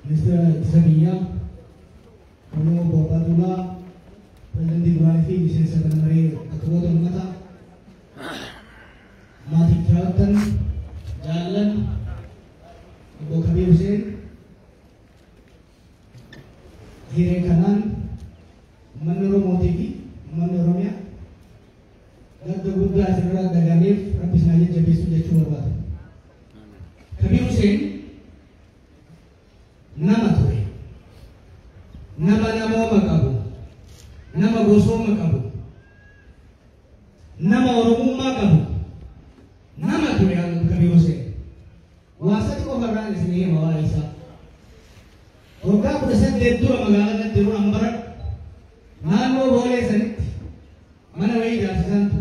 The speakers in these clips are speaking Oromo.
Mr. Sabia, Kono Bopatula, President Ibrahim, Mrs. Satanari, Akwoto Mata, Mati Charlton, Jalan, Ibu Kabir Hussein, Hire Kanan, Manuro Motivi, Manoromia, Dr. Buddha Segera Daganif, Rapis Najib Jabisu Jachurabad. Kabir Hussein, nama ture, nama makabu, nama goso makabu, nama oromo makabu, nama ture ang Kabir Hussein. Wasa ko barang di sini mawa isa. Oga ko sa dedo magalan dedo ang barat. Nano bole sanit. Mana wei da santo.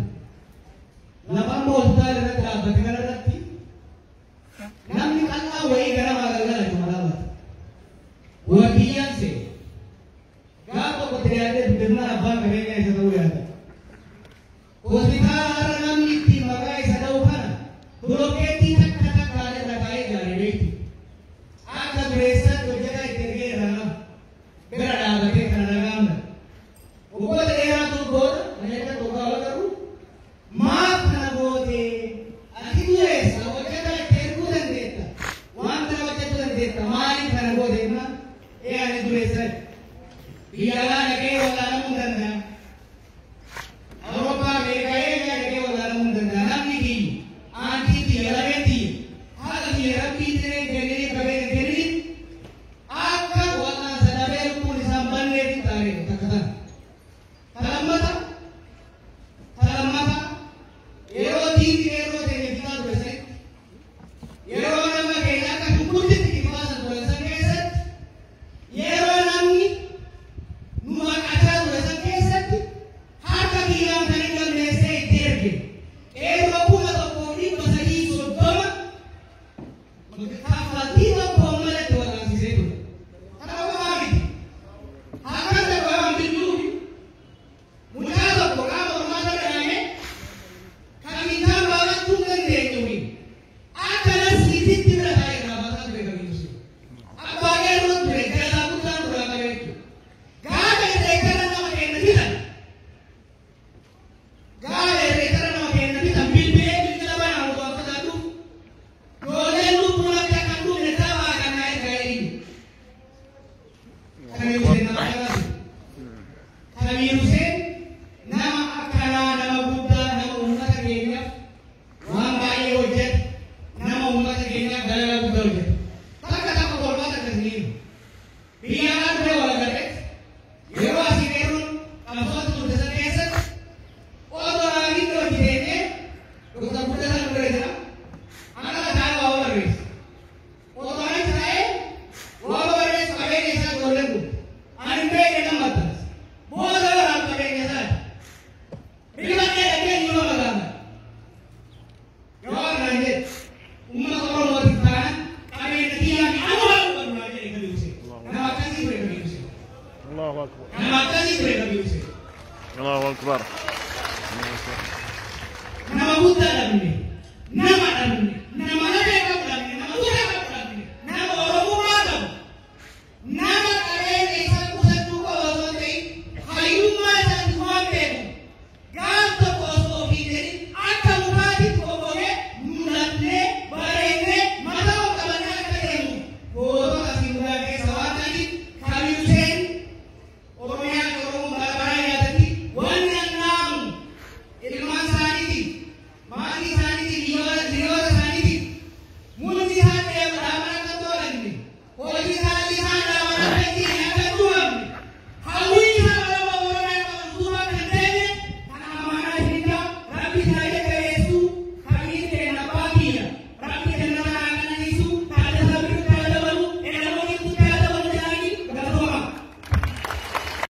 Lapang mo hospital na dapat ngala dati. Namni kalla wei gara magalan tumalawat. Wakiyan se. Gapo ko tiyade bidna abang kaya sa tawya. Hospital namni ti magay sa daw kana. Tuloketi tak kale lagay gari wei. Aga bresa to jaga iterge rana. Bera da ke kana gamna. Ugo da era to gor, aneta to gala karu. Maaf na bote. Akibues, awajada terku dan deta. Wanta awajada dan deta. Mali kana bote na. Ane bresa. Biara na ke wala na mundana. Europa Amerika na ke wala na mundana. Namni ki. Anti ti yalaveti. Hala ki rabbi tere generi kabe generi. Akka wala sadabe pun sambanne ti tare takata. Talamata. Ero di ero de kita berasa. Ero nama kaya ka tukuti ti kita berasa keset. Ero nami nuan aja berasa keset. Harga bilang dari Indonesia terke. Ero pun atau poni pasagi sodoma. Kafati wa pomala tu orang sisetu. Kalau lagi. Akan ada orang biru. Mujado programa mata rame. Kami tambah tungan dengi. Akan sedikit tidak ada yang dapat mereka itu. Apa yang perlu mereka lakukan berapa itu? Gak mereka nama kena kita. Gak mereka nama kena kita. Bil kita apa yang harus kita tu? Boleh lu pulang ke kampung mereka akan naik kali ini. Kami Hussein nama lagi. Kami Hussein nama akala nama Buddha nama umat kenya. Wang bayi ojek nama umat kenya galala Buddha ojek. Tak kata korban tak sendiri. Biarkan dia wala garet. Yewa si kerun apa tu desa keset. Odo lagi tu jene. Buddha Buddha sana berada. Anak dah bawa lagi. Odo lagi saya. Bawa lagi sebagai desa golek. Ane nama mata. Bawa lagi sebagai desa. Bila dia lagi ni orang lama. Jawab nanti. Umat orang luar sana. Kami nanti yang awal baru nanti Kabir Hussein. Nama kasih mereka Kabir Hussein. Allahu Akbar. Nama kasih mereka Kabir Hussein. Allahu Akbar. Nama Buddha dan ini. Nama dan ini.